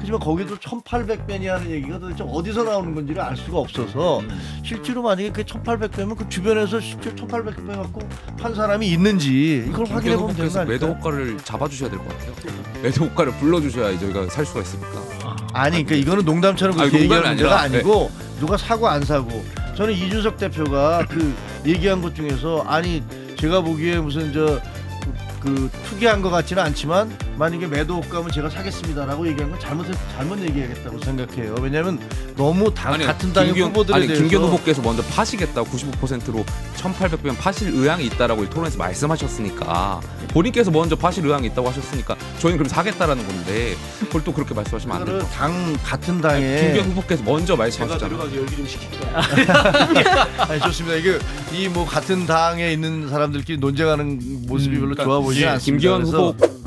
하지만 거기도 1800배니 하는 얘기가 도대체 어디서 나오는 건지를 알 수가 없어서 실제로 만약에 그 1800배면 그 주변에서 실제 1800배 갖고 판 사람이 있는지 이걸 확인해 보면 되는 거 후보께서 매도 아닐까요? 호가를 잡아주셔야 될 것 같아요. 매도 호가를 불러주셔야 저희가 살 수가 있으니까. 아니 그러니까 이거는 농담처럼 그렇게 농담이 얘기하는 문제가 아니라, 아니고 누가 사고 안 사고 저는 이준석 대표가 그 얘기한 것 중에서 아니 제가 보기에 무슨 그 투기한 것 같지는 않지만 만약에 매도 호가면 제가 사겠습니다라고 얘기한 건 잘못 얘기하겠다고 생각해요. 왜냐하면 너무 같은 당의 후보들에 대해서 김기현 후보께서 먼저 파시겠다고 95%로 1,800배면 파실 의향이 있다라고 이 토론에서 말씀하셨으니까 본인께서 먼저 파실 의향이 있다고 하셨으니까 저희는 그럼 사겠다라는 건데 그걸 또 그렇게 말씀하시면 안 그거를 돼요. 당 같은 당에 김기현 후보께서 먼저 제가 말씀하셨잖아요. 들어가서 열기 좀 시킬게요. 아니 좋습니다. 이게 이 뭐 같은 당에 있는 사람들끼리 논쟁하는 모습이 별로 좋아 보이지 않습니다. 김기현 그래서 후보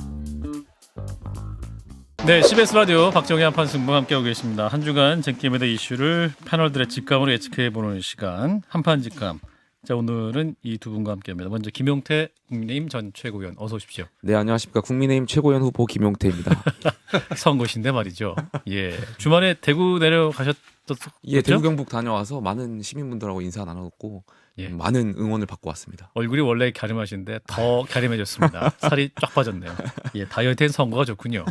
네, CBS 라디오 박정희 한판 승부 함께하고 계십니다. 한 주간 쟁점의 이슈를 패널들의 직감으로 예측해보는 시간 한판 직감. 자, 오늘은 이 두 분과 함께합니다. 먼저 김용태 국민의힘 전 최고위원 어서 오십시오. 네, 안녕하십니까. 국민의힘 최고위원 후보 김용태입니다. 선거신데 말이죠. 예, 주말에 대구 내려가셨었죠? 예, 대구 경북 다녀와서 많은 시민분들하고 인사 나눴고 예. 많은 응원을 받고 왔습니다. 얼굴이 원래 갸름하신데 더 갸름해졌습니다. 살이 쫙 빠졌네요. 예, 다이어트엔 선거가 좋군요.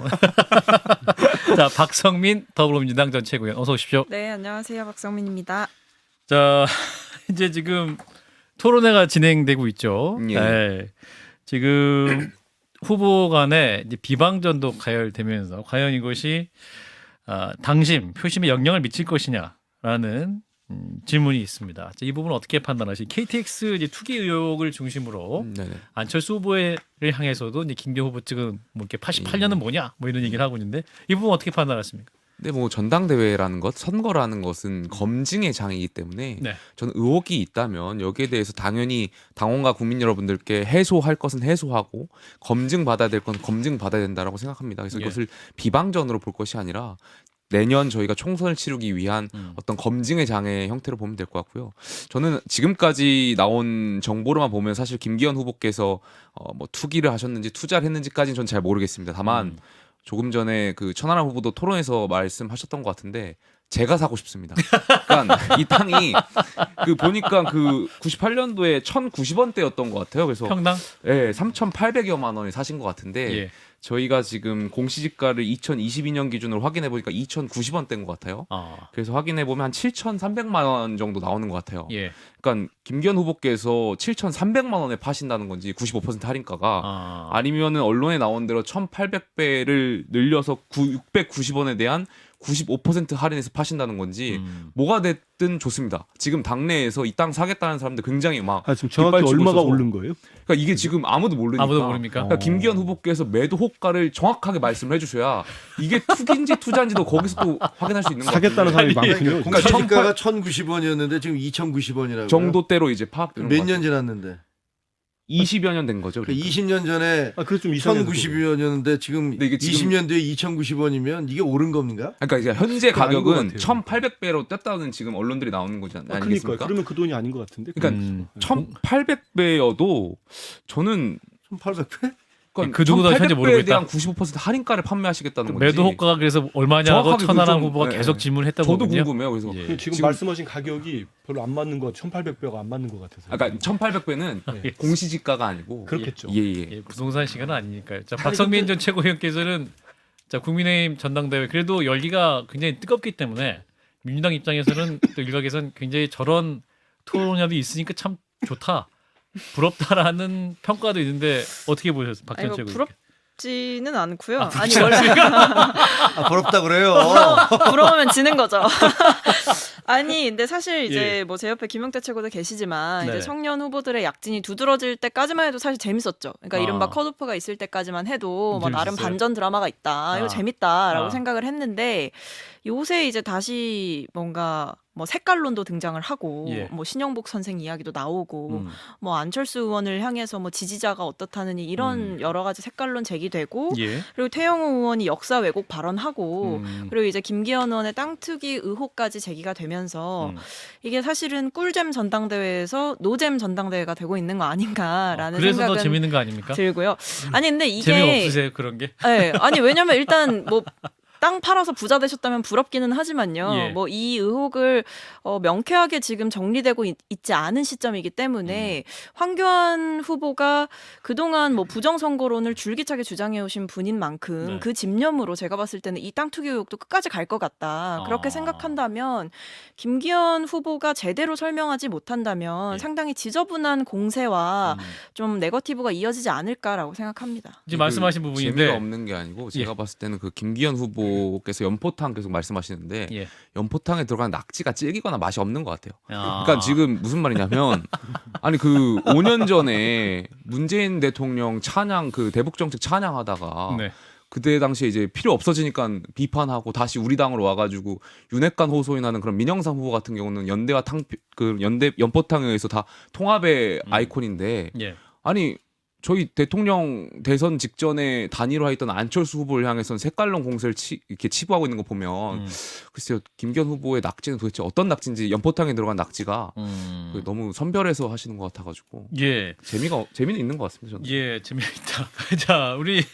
자, 박성민 더불어민주당 전 최고위원 어서 오십시오. 네, 안녕하세요. 박성민입니다. 자, 이제 지금 토론회가 진행되고 있죠. 예. 네. 지금 후보 간에 이제 비방전도 가열되면서 과연 이것이 당심, 표심에 영향을 미칠 것이냐라는 질문이 있습니다. 자, 이 부분 어떻게 판단하시? KTX 이제 투기 의혹을 중심으로 네네. 안철수 후보를 향해서도 이제 김기현 후보 측은 뭐 이렇게 88년은 뭐냐 뭐 이런 얘기를 하고 있는데 이 부분 어떻게 판단하십니까? 근데 뭐 전당대회라는 것, 선거라는 것은 검증의 장이기 때문에 네. 저는 의혹이 있다면 여기에 대해서 당연히 당원과 국민 여러분들께 해소할 것은 해소하고 검증받아야 될 건 검증받아야 된다라고 생각합니다. 그래서 예. 이것을 비방전으로 볼 것이 아니라 내년 저희가 총선을 치르기 위한 어떤 검증의 장의 형태로 보면 될 것 같고요. 저는 지금까지 나온 정보로만 보면 사실 김기현 후보께서 뭐 투기를 하셨는지 투자를 했는지까지는 전 잘 모르겠습니다. 다만 조금 전에 그 천하람 후보도 토론에서 말씀하셨던 것 같은데 제가 사고 싶습니다. 그러니까 이 땅이 그 보니까 그 98년도에 1,090원대였던 것 같아요. 그래서 평당? 예, 3,800여만 원에 사신 것 같은데 예. 저희가 지금 공시지가를 2022년 기준으로 확인해 보니까 2,090원대인 것 같아요. 그래서 확인해 보면 한 7,300만 원 정도 나오는 것 같아요. 예. 그러니까 김기현 후보께서 7,300만 원에 파신다는 건지 95% 할인가가 아니면은 언론에 나온 대로 1,800배를 늘려서 690원에 대한 95% 할인해서 파신다는 건지 뭐가 됐든 좋습니다. 지금 당내에서 이 땅 사겠다는 사람들 굉장히 막 지금 정확히 깃발 치고 얼마가 있어서 오른 거예요? 그러니까 이게 지금 아무도 모르니까. 아무도 모릅니까? 그러니까 김기현 후보께서 매도 호가를 정확하게 말씀을 해주셔야 이게 투기인지 투자인지도 거기서 또 확인할 수 있는 거 사겠다는 사람이 많군요. 그러니까 공시지가가 1,090원이었는데 지금 2,090원이라고 정도대로 이제 파악되는 몇 년 지났는데 20여 년 된 거죠. 그러니까. 20년 전에 그래서 좀 이상해요. 1,090원이었는데 지금 근데 이게 지금- 20년 뒤에 2,090원이면 이게 오른 겁니까? 그러니까 이제 현재 그건 아닌 것 가격은 같아요. 1,800배로 떴다는 지금 언론들이 나오는 거지 그러니까 아니겠습니까? 그러면 그 돈이 아닌 것 같은데. 그러니까 1,800배여도 저는 1,800배? 그 누구도 현재 모르고 1,800배에 있다. 대한 95% 할인가를 판매하시겠다는 건지 매도 호가가 그래서 얼마냐고 정확하게 천하람 좀- 후보가 예, 계속 예. 질문했다고 저도 하거든요. 궁금해요. 그래서 예. 지금, 지금- 말씀하신 가격이 별로 안 맞는 것 같아요. 1,800배가 안 맞는 것 같아서. 그러니까 1,800배는 예. 공시지가가 아니고 그렇겠죠. 예예. 예, 부동산 시간은 아니니까요. 자, 박성민 전 최고위원께서는 자 국민의힘 전당대회 그래도 열기가 굉장히 뜨겁기 때문에 민주당 입장에서는 또 일각에서는 굉장히 저런 토론회도 있으니까 참 좋다, 부럽다라는 평가도 있는데 어떻게 보셨어요, 박 전 이거 최고위원? 부럽지는 않고요. 아니 원래 부럽다 그래요. 부러우면 지는 거죠. 아니 근데 사실 이제 예. 뭐 제 옆에 김용태 최고도 계시지만 네. 이제 청년 후보들의 약진이 두드러질 때까지만 해도 사실 재밌었죠. 그러니까 이른바 아. 컷오프가 있을 때까지만 해도 뭐 나름 재밌었어요? 반전 드라마가 있다. 이거 재밌다라고 아. 생각을 했는데 요새 이제 다시 뭔가 뭐 색깔론도 등장을 하고 예. 뭐 신영복 선생 이야기도 나오고 뭐 안철수 의원을 향해서 뭐 지지자가 어떻다느니 이런 여러 가지 색깔론 제기되고 예. 그리고 태영호 의원이 역사 왜곡 발언하고 그리고 이제 김기현 의원의 땅 투기 의혹까지 제기가 되면서 이게 사실은 꿀잼 전당대회에서 노잼 전당대회가 되고 있는 거 아닌가라는 그래서 더 생각은 재밌는 거 아닙니까? 들고요. 아니 근데 이게 재미 없으세요 그런 게? 네, 아니 왜냐면 일단 뭐 땅 팔아서 부자 되셨다면 부럽기는 하지만요. 예. 뭐 이 의혹을 명쾌하게 지금 정리되고 있지 않은 시점이기 때문에 황교안 후보가 그동안 뭐 부정선거론을 줄기차게 주장해오신 분인 만큼 네. 그 집념으로 제가 봤을 때는 이 땅 투기 의혹도 끝까지 갈 것 같다. 그렇게 생각한다면 김기현 후보가 제대로 설명하지 못한다면 예. 상당히 지저분한 공세와 좀 네거티브가 이어지지 않을까라고 생각합니다. 지금 말씀하신 부분인데 재미가 없는 게 아니고 제가 봤을 때는 그 김기현 후보께서 연포탕 계속 말씀하시는데 예. 연포탕에 들어간 낙지가 질기거나 맛이 없는 것 같아요. 아. 그러니까 지금 무슨 말이냐면 아니 그 5년 전에 문재인 대통령 찬양 그 대북 정책 찬양하다가 네. 그때 당시에 이제 필요 없어지니까 비판하고 다시 우리 당으로 와가지고 윤핵관 호소인 하는 그런 민영삼 후보 같은 경우는 연대와 연포탕에 의해서 다 통합의 아이콘인데 예. 아니 저희 대통령 대선 직전에 단일화했던 안철수 후보를 향해서는 색깔론 공세를 이렇게 치부하고 있는 거 보면 글쎄요 김기현 후보의 낙지는 도대체 어떤 낙지인지 연포탕에 들어간 낙지가 너무 선별해서 하시는 것 같아가지고 예. 재미는 있는 것 같습니다. 저는. 예, 재미있다. 자, 우리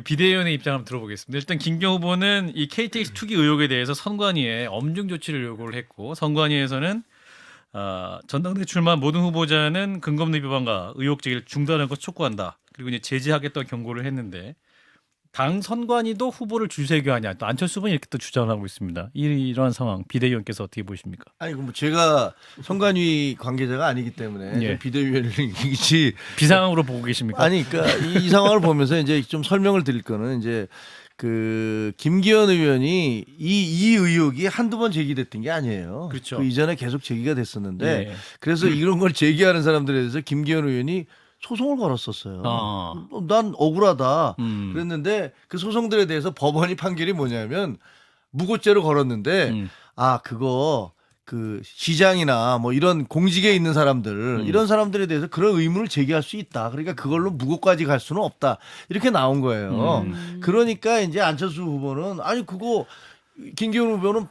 비대위원의 입장 한번 들어보겠습니다. 일단 김기현 후보는 이 KTX 투기 의혹에 대해서 선관위에 엄중 조치를 요구를 했고 선관위에서는 전당대 출마한 모든 후보자는 근거 없는 비판과 의혹 제기를 중단하는 것 촉구한다. 그리고 이제 제지하겠다고 경고를 했는데 당 선관위도 후보를 줄세교하냐 또 안철수 후보는 이렇게 또 주장을 하고 있습니다. 이러한 상황 비대위원께서 어떻게 보십니까? 아니 뭐 제가 선관위 관계자가 아니기 때문에 예. 비대위원이지 비상으로 보고 계십니까? 아니 그러니까 이 상황을 보면서 이제 좀 설명을 드릴 거는 이제 그 김기현 의원이 이 의혹이 한두 번 제기됐던 게 아니에요. 그렇죠. 그 이전에 계속 제기가 됐었는데 예. 그래서 이런 걸 제기하는 사람들에 대해서 김기현 의원이 소송을 걸었었어요. 난 억울하다. 그랬는데 그 소송들에 대해서 법원이 판결이 뭐냐면 무고죄로 걸었는데 아 그거 그 시장이나 뭐 이런 공직에 있는 사람들 이런 사람들에 대해서 그런 의문을 제기할 수 있다. 그러니까 그걸로 무고까지 갈 수는 없다. 이렇게 나온 거예요. 그러니까 이제 안철수 후보는 아니 그거 김기현 후보는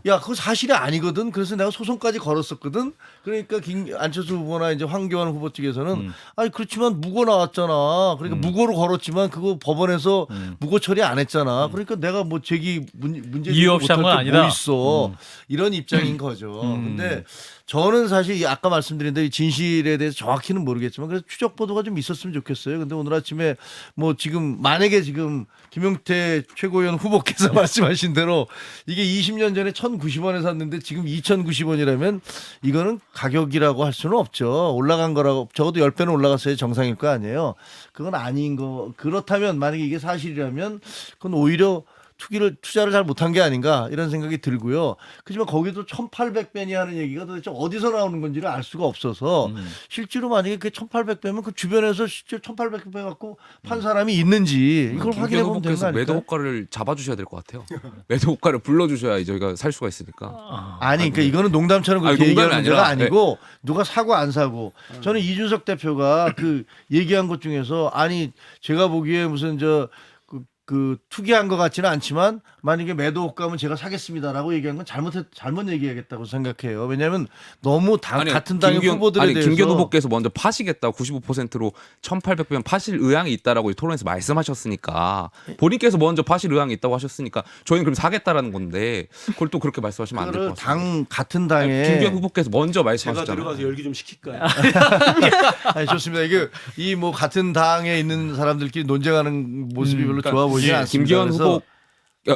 야 그거 사실이 아니거든. 그래서 내가 소송까지 걸었었거든. 그러니까 안철수 후보나 이제 황교안 후보 측에서는 아니 그렇지만 무고 나왔잖아. 그러니까 무고로 걸었지만 그거 법원에서 무고 처리 안 했잖아. 그러니까 내가 뭐 문제 이유 없이 한 건 아니다. 뭐 있어. 이런 입장인 거죠. 근데 저는 사실 아까 말씀드린 대로 이 진실에 대해서 정확히는 모르겠지만 그래서 추적 보도가 좀 있었으면 좋겠어요. 근데 오늘 아침에 뭐 지금 만약에 지금 김용태 최고위원 후보께서 말씀하신 대로 이게 20년 전에 1,090원에 샀는데 지금 2,090원이라면 이거는 가격이라고 할 수는 없죠. 올라간 거라고 적어도 10배는 올라갔어야 정상일 거 아니에요. 그건 아닌 거. 그렇다면 만약에 이게 사실이라면 그건 오히려 투자를 잘 못한 게 아닌가 이런 생각이 들고요. 그렇지만 거기도 1,800배니 하는 얘기가 도대체 어디서 나오는 건지를 알 수가 없어서 실제로 만약에 그게 1,800배면 그 주변에서 실제 1,800배 갖고 판 사람이 있는지 이걸 확인해 보면 되는 거 김기현 후보께서 매도 아닐까요? 호가를 잡아주셔야 될 것 같아요. 매도 호가를 불러주셔야 저희가 살 수가 있으니까. 아니 그러니까 이거는 농담처럼 그렇게 아니, 얘기하는 농담이 문제가 아니라, 아니고 누가 사고 안 사고 저는 이준석 대표가 그 얘기한 것 중에서 아니 제가 보기에 무슨 그 투기한 것 같지는 않지만 만약에 매도 호가면 제가 사겠습니다라고 얘기한 건 잘못 얘기하겠다고 생각해요. 왜냐하면 너무 같은 당의 후보들에 대해서 김기현 후보께서 먼저 파시겠다고 95%로 1,800배면 파실 의향이 있다라고 토론에서 말씀하셨으니까 본인께서 먼저 파실 의향이 있다고 하셨으니까 저희는 그럼 사겠다라는 건데 그걸 또 그렇게 말씀하시면 안 될 것 같습니다. 같은 당에 김기현 후보께서 먼저 제가 말씀하셨잖아요. 들어가서 열기 좀 시킬까요? 아니, 좋습니다. 이게 이 뭐 같은 당에 있는 사람들끼리 논쟁하는 모습이 별로 좋아 보이지 않습니다. 김기현 그래서 후보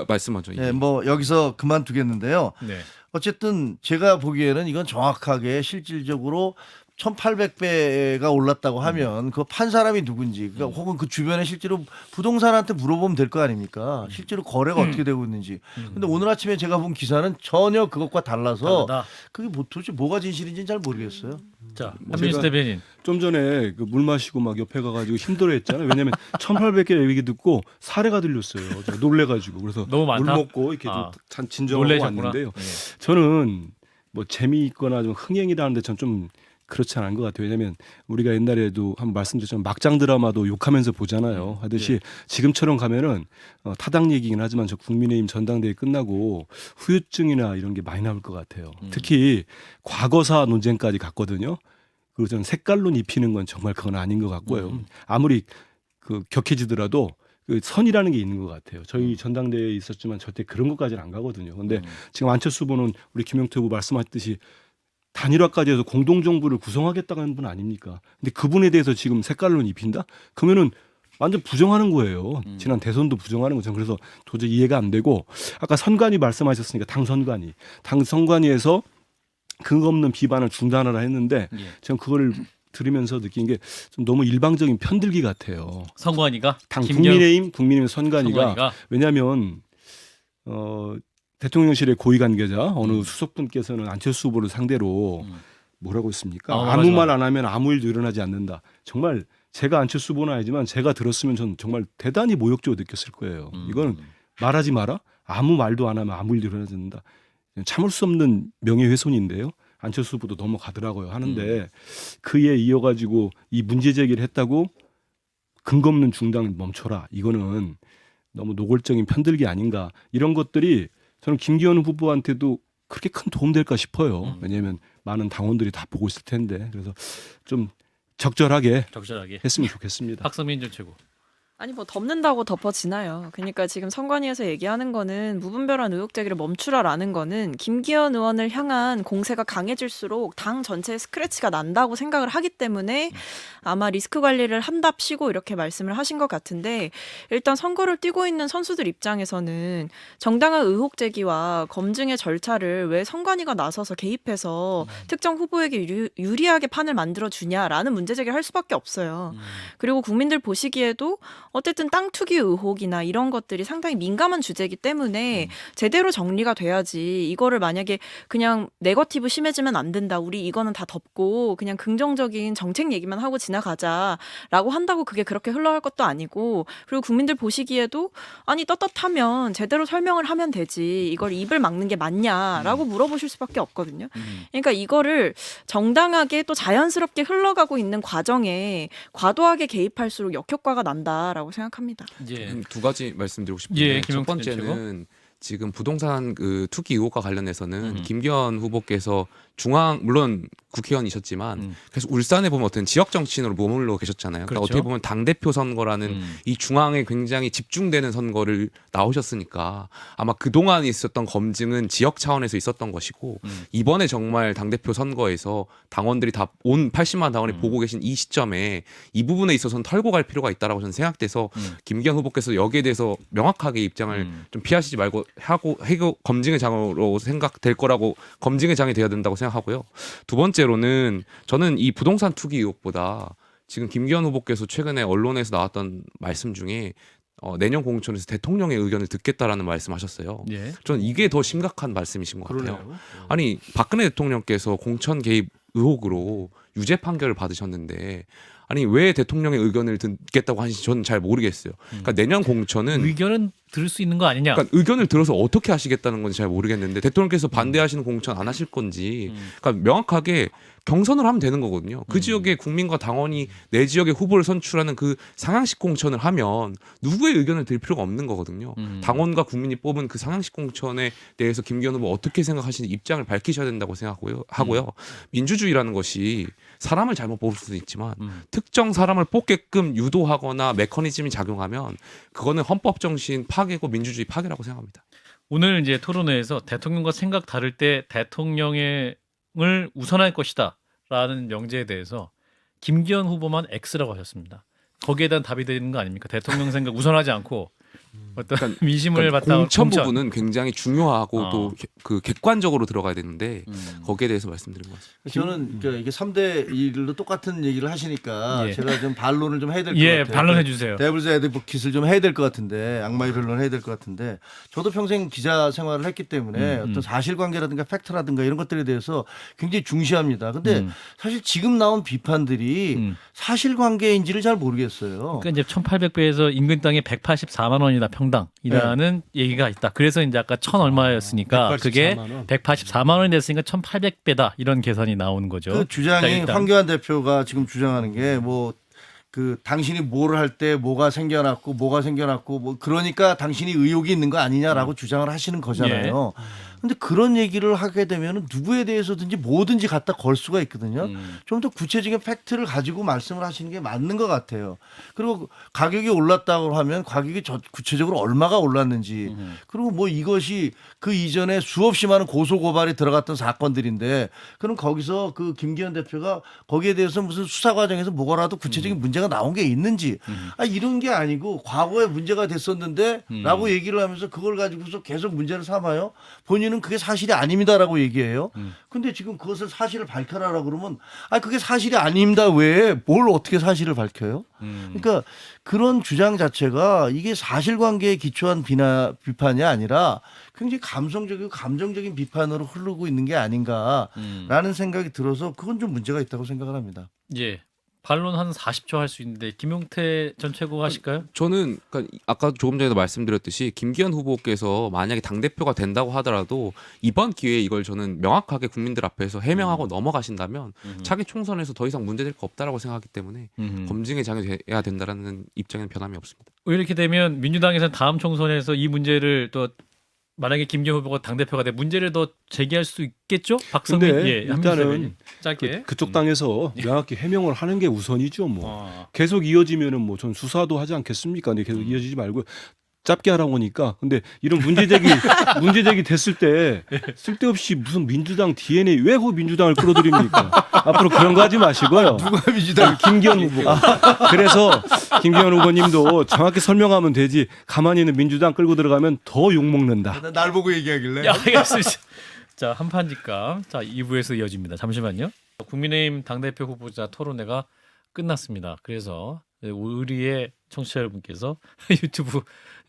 말씀하죠. 네, 뭐 여기서 그만두겠는데요. 네. 어쨌든 제가 보기에는 이건 정확하게 실질적으로 1,800배가 올랐다고 하면 그 판 사람이 누군지 그러니까 혹은 그 주변에 실제로 부동산한테 물어보면 될 거 아닙니까? 실제로 거래가 어떻게 되고 있는지. 근데 오늘 아침에 제가 본 기사는 전혀 그것과 달라서 다르다. 그게 도대체 뭐가 진실인지는 잘 모르겠어요. 자, 한민수 대변인. 좀 전에 그 물 마시고 막 옆에 가가지고 힘들어했잖아요. 왜냐하면 1,800개 얘기 듣고 사례가 들렸어요. 제가 놀래가지고 그래서 너무 많다? 물 먹고 이렇게 좀 진정하고 놀라셨구나. 왔는데요. 네. 저는 뭐 재미있거나 좀 흥행이라는데 전 좀 그렇지 않은 것 같아요. 왜냐하면 우리가 옛날에도 한번 말씀드렸지만 막장 드라마도 욕하면서 보잖아요. 하듯이 지금처럼 가면은 타당 얘기긴 하지만 저 국민의힘 전당대회 끝나고 후유증이나 이런 게 많이 나올 것 같아요. 특히 과거사 논쟁까지 갔거든요. 그리고 저는 색깔론 입히는 건 정말 그건 아닌 것 같고요. 아무리 그 격해지더라도 그 선이라는 게 있는 것 같아요. 저희 전당대회에 있었지만 절대 그런 것까지는 안 가거든요. 근데 지금 안철수 후보는 우리 김용태 후보 말씀하셨듯이 단일화까지 해서 공동정부를 구성하겠다는 분 아닙니까? 근데 그분에 대해서 지금 색깔론 입힌다? 그러면은 완전 부정하는 거예요. 지난 대선도 부정하는 거죠. 그래서 도저히 이해가 안 되고 아까 선관위 말씀하셨으니까 당 선관위에서 근거 없는 비판을 중단하라 했는데 예. 저는 그걸 들으면서 느낀 게 좀 너무 일방적인 편들기 같아요. 선관위가 당 김기현 국민의힘 선관위가 왜냐하면 대통령실의 고위 관계자 어느 수석분께서는 안철수 후보를 상대로 뭐라고 했습니까? 아무 말 안 하면 아무 일도 일어나지 않는다. 정말 제가 안철수 후보는 아니지만 제가 들었으면 전 정말 대단히 모욕적으로 느꼈을 거예요. 이건 말하지 마라. 아무 말도 안 하면 아무 일도 일어나지 않는다. 참을 수 없는 명예훼손인데요. 안철수 후보도 넘어가더라고요. 하는데 그에 이어가지고 이 문제 제기를 했다고 근거 없는 중단 멈춰라. 이거는 너무 노골적인 편들기 아닌가. 이런 것들이 저는 김기현 후보한테도 그렇게 큰 도움 될까 싶어요. 왜냐하면 많은 당원들이 다 보고 있을 텐데. 그래서 좀 적절하게 했으면 좋겠습니다. 박성민 전 최고. 아니 뭐 덮는다고 덮어지나요? 그러니까 지금 선관위에서 얘기하는 거는 무분별한 의혹 제기를 멈추라라는 거는 김기현 의원을 향한 공세가 강해질수록 당 전체에 스크래치가 난다고 생각을 하기 때문에 아마 리스크 관리를 한답시고 이렇게 말씀을 하신 것 같은데 일단 선거를 뛰고 있는 선수들 입장에서는 정당한 의혹 제기와 검증의 절차를 왜 선관위가 나서서 개입해서 특정 후보에게 유리하게 판을 만들어 주냐라는 문제 제기를 할 수밖에 없어요. 그리고 국민들 보시기에도 어쨌든 땅 투기 의혹이나 이런 것들이 상당히 민감한 주제이기 때문에 제대로 정리가 돼야지 이거를 만약에 그냥 네거티브 심해지면 안 된다. 우리 이거는 다 덮고 그냥 긍정적인 정책 얘기만 하고 지나가자라고 한다고 그게 그렇게 흘러갈 것도 아니고 그리고 국민들 보시기에도 아니 떳떳하면 제대로 설명을 하면 되지 이걸 입을 막는 게 맞냐라고 물어보실 수밖에 없거든요. 그러니까 이거를 정당하게 또 자연스럽게 흘러가고 있는 과정에 과도하게 개입할수록 역효과가 난다라고 생각합니다. 예. 두 가지 말씀드리고 싶은데 예, 첫 김용태 번째는 지금 부동산 그 투기 의혹과 관련해서는 김기현 후보께서 물론 국회의원이셨지만 계속 울산에 보면 어떤 지역 정치인으로 머물러 계셨잖아요. 그러니까 그렇죠. 어떻게 보면 당대표 선거라는 이 중앙에 굉장히 집중되는 선거를 나오셨으니까 아마 그동안 있었던 검증은 지역 차원에서 있었던 것이고 이번에 정말 당대표 선거에서 당원들이 다 온 80만 당원이 보고 계신 이 시점에 이 부분에 있어서는 털고 갈 필요가 있다라고 저는 생각돼서 김기현 후보께서 여기에 대해서 명확하게 입장을 좀 피하시지 말고 하고 검증의 장으로 생각될 거라고 검증의 장이 돼야 된다고 생각하고요. 두 번째로는 저는 이 부동산 투기 의혹보다 지금 김기현 후보께서 최근에 언론에서 나왔던 말씀 중에 내년 공천에서 대통령의 의견을 듣겠다라는 말씀하셨어요. 예. 저는 이게 더 심각한 말씀이신 것 같아요. 그러네요. 아니 박근혜 대통령께서 공천 개입 의혹으로 유죄 판결을 받으셨는데 아니 왜 대통령의 의견을 듣겠다고 하시는지 저는 잘 모르겠어요. 그러니까 내년 공천은 의견은 들을 수 있는 거 아니냐? 그러니까 의견을 들어서 어떻게 하시겠다는 건지 잘 모르겠는데 대통령께서 반대하시는 공천 안 하실 건지 그러니까 명확하게 경선을 하면 되는 거거든요. 그 지역의 국민과 당원이 내 지역의 후보를 선출하는 그 상향식 공천을 하면 누구의 의견을 들 필요가 없는 거거든요. 당원과 국민이 뽑은 그 상향식 공천에 대해서 김기현 후보 어떻게 생각하시는지 입장을 밝히셔야 된다고 생각하고요. 민주주의라는 것이 사람을 잘못 뽑을 수도 있지만 특정 사람을 뽑게끔 유도하거나 메커니즘이 작용하면 그거는 헌법 정신 파괴고 민주주의 파괴라고 생각합니다. 오늘 이제 토론회에서 대통령과 생각 다를 때 대통령을 우선할 것이다라는 명제에 대해서 김기현 후보만 X라고 하셨습니다. 거기에 대한 답이 되는 거 아닙니까? 대통령 생각 우선하지 않고 어떤 민심을 바탕으로 공천 부분은 굉장히 중요하고 또 그 객관적으로 들어가야 되는데 거기에 대해서 말씀드린 것 같습니다. 저는 그러니까 이게 3대 1로 똑같은 얘기를 하시니까 예. 제가 좀 반론을 좀 해야 될 것 예, 같아요. 반론해 주세요. 데블스 애드보킷을 좀 해야 될 것 같은데 악마의 변론을 해야 될 것 같은데 저도 평생 기자 생활을 했기 때문에 어떤 사실관계라든가 팩트라든가 이런 것들에 대해서 굉장히 중시합니다. 근데 사실 지금 나온 비판들이 사실관계인지를 잘 모르겠어요. 그러니까 이제 1,800배에서 인근 땅에 184만 원이다 평당이라는 얘기가 있다. 그래서 이제 아까 1,000 얼마였으니까 그게 184만 원이 됐으니까 1,800배다 이런 계산이 나오는 거죠. 그 주장이 자, 일단. 황교안 대표가 지금 주장하는 게 뭐 그 당신이 뭘 할 때 뭐가 생겨났고 뭐 그러니까 당신이 의혹이 있는 거 아니냐라고 주장을 하시는 거잖아요. 근데 그런 얘기를 하게 되면 누구에 대해서든지 뭐든지 갖다 걸 수가 있거든요. 좀 더 구체적인 팩트를 가지고 말씀을 하시는 게 맞는 것 같아요. 그리고 가격이 올랐다고 하면 가격이 구체적으로 얼마가 올랐는지 그리고 뭐 이것이 그 이전에 수없이 많은 고소 고발이 들어갔던 사건들인데 그럼 거기서 그 김기현 대표가 거기에 대해서 무슨 수사 과정에서 뭐라도 구체적인 문제가 나온 게 있는지 이런 게 아니고 과거에 문제가 됐었는데 라고 얘기를 하면서 그걸 가지고서 계속 문제를 삼아요. 본인은 그게 사실이 아닙니다라고 얘기해요. 근데 지금 그것을 사실을 밝혀라라고 그러면 그게 사실이 아닙니다. 왜 뭘 어떻게 사실을 밝혀요? 그러니까 그런 주장 자체가 이게 사실관계에 기초한 비판이 아니라 굉장히 감성적이고 감정적인 비판으로 흐르고 있는 게 아닌가라는 생각이 들어서 그건 좀 문제가 있다고 생각을 합니다. 예. 반론 한 40초 할 수 있는데 김용태 전 최고 하실까요? 저는 그러니까 아까 조금 전에도 말씀드렸듯이 김기현 후보께서 만약에 당대표가 된다고 하더라도 이번 기회에 이걸 저는 명확하게 국민들 앞에서 해명하고 넘어가신다면 차기 총선에서 더 이상 문제될 거 없다라고 생각하기 때문에 검증의 장이 돼야 된다라는 입장에는 변함이 없습니다. 이렇게 되면 민주당에서는 다음 총선에서 이 문제를 또 만약에 김기현 후보가 당대표가 돼 문제를 더 제기할 수 있겠죠? 박성민 근데 일단은 짧게 그쪽 당에서 명확히 해명을 하는 게 우선이죠. 계속 이어지면은 뭐 전 수사도 하지 않겠습니까? 근데 계속 이어지지 말고 짧게 하라고 하니까. 근데 이런 문제제기 됐을 때 쓸데없이 무슨 민주당 DNA 왜 그 민주당을 끌어들입니까? 앞으로 그런 거 하지 마시고요. 누가 민주당 김기현 후보가. 그래서 김기현 후보님도 정확히 설명하면 되지. 가만히 있는 민주당 끌고 들어가면 더 욕먹는다. 날 보고 얘기하길래. 야, 알겠습니다. 자, 한판 직감. 자, 2부에서 이어집니다. 잠시만요. 국민의힘 당대표 후보자 토론회가 끝났습니다. 그래서 우리의 청취자 여러분께서 유튜브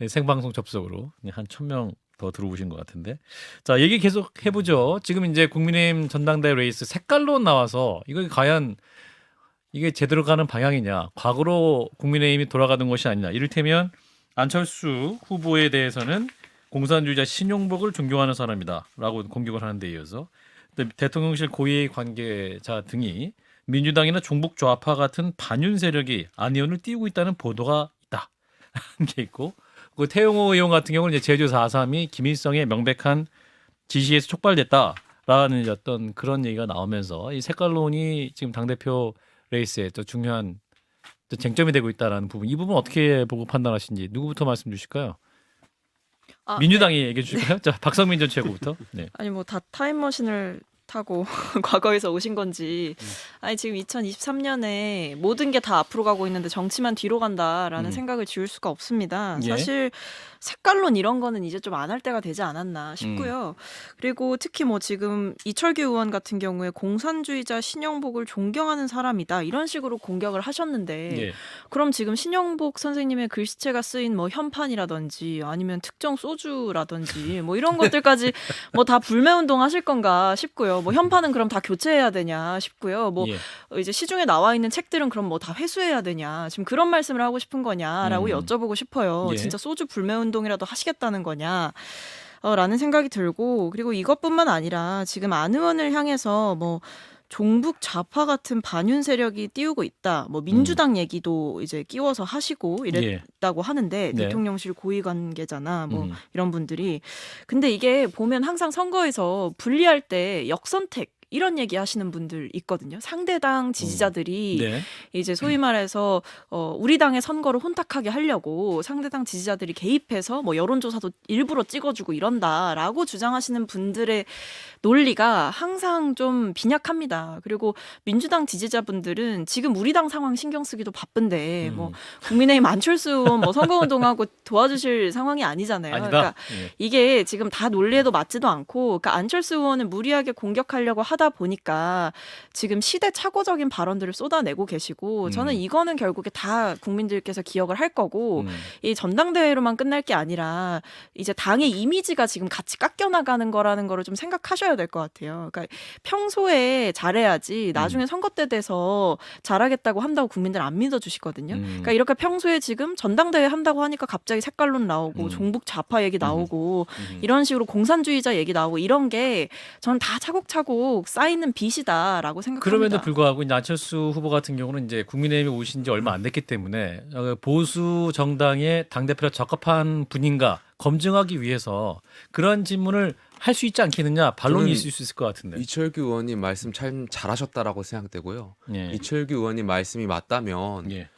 생방송 접속으로 한 1,000명 더 들어오신 것 같은데. 자, 얘기 계속 해보죠. 지금 이제 국민의힘 전당대회 레이스 색깔론 나와서 이거 과연 이게 제대로 가는 방향이냐, 과거로 국민의힘이 돌아가는 것이 아니냐. 이를테면 안철수 후보에 대해서는 공산주의자 신용복을 존경하는 사람이다라고 공격을 하는 데 이어서 대통령실 고위 관계자 등이 민주당이나 종북 좌파 같은 반윤 세력이 안 의원을 띄우고 있다는 보도가 있다는 게 있고, 그 태용호 의원 같은 경우는 이제 제주 4.3이 김일성의 명백한 지시에서 촉발됐다라는 어떤 그런 얘기가 나오면서 이 색깔론이 지금 당대표 레이스에 또 중요한 또 쟁점이 되고 있다라는 부분, 이 부분 어떻게 보고 판단하시는지 누구부터 말씀 주실까요? 민주당이 네. 얘기해 주실까요? 자, 박성민 전 최고부터. 네. 아니 뭐 다 타임머신을 타고 과거에서 오신 건지 지금 2023년에 모든 게 다 앞으로 가고 있는데 정치만 뒤로 간다라는 생각을 지울 수가 없습니다. 예. 사실 색깔론 이런 거는 이제 좀 안 할 때가 되지 않았나 싶고요. 그리고 특히 뭐 지금 이철규 의원 같은 경우에 공산주의자 신영복을 존경하는 사람이다 이런 식으로 공격을 하셨는데 예. 그럼 지금 신영복 선생님의 글씨체가 쓰인 뭐 현판이라든지 아니면 특정 소주라든지 뭐 이런 것들까지 뭐 다 불매운동 하실 건가 싶고요. 뭐 현판은 그럼 다 교체해야 되냐 싶고요. 뭐 예. 이제 시중에 나와 있는 책들은 그럼 뭐 다 회수해야 되냐 지금 그런 말씀을 하고 싶은 거냐라고 여쭤보고 싶어요. 예. 진짜 소주 불매운동이라도 하시겠다는 거냐? 라는 생각이 들고, 그리고 이것뿐만 아니라 지금 안 의원을 향해서 뭐 종북 좌파 같은 반윤 세력이 띄우고 있다. 뭐 민주당 얘기도 이제 끼워서 하시고 이랬다고 하는데 네. 대통령실 고위 관계자나 뭐 이런 분들이. 근데 이게 보면 항상 선거에서 분리할 때 역선택 이런 얘기 하시는 분들 있거든요. 상대당 지지자들이 네. 이제 소위 말해서 우리 당의 선거를 혼탁하게 하려고 상대당 지지자들이 개입해서 뭐 여론조사도 일부러 찍어주고 이런다라고 주장하시는 분들의 논리가 항상 좀 빈약합니다. 그리고 민주당 지지자분들은 지금 우리 당 상황 신경 쓰기도 바쁜데 뭐 국민의힘 안철수 의원 뭐 선거운동하고 도와주실 상황이 아니잖아요. 아니다. 그러니까 예. 이게 지금 다 논리에도 맞지도 않고, 그러니까 안철수 의원을 무리하게 공격하려고 하다 보니까 지금 시대착오적인 발언들을 쏟아내고 계시고, 저는 이거는 결국에 다 국민들께서 기억을 할 거고, 이 전당대회로만 끝날 게 아니라 이제 당의 이미지가 지금 같이 깎여나가는 거라는 거를 좀 생각하셔야 될 것 같아요. 그러니까 평소에 잘해야지 나중에 선거 때 돼서 잘하겠다고 한다고 국민들 안 믿어주시거든요. 그러니까 이렇게 평소에 지금 전당대회 한다고 하니까 갑자기 색깔론 나오고 종북 좌파 얘기 나오고 이런 식으로 공산주의자 얘기 나오고 이런 게 저는 다 차곡차곡 쌓이는 빚이다라고 생각합니다. 그럼에도 불구하고 이제 안철수 후보 같은 경우는 이제 국민의힘에 오신 지 얼마 안 됐기 때문에 보수 정당의 당대표로 적합한 분인가 검증하기 위해서 그러한 질문을 할 수 있지 않겠느냐 반론이 저는 있을 수 있을 것 같은데. 이철규 의원님 말씀 참 잘하셨다라고 생각되고요. 예. 이철규 의원님 말씀이 맞다면 예.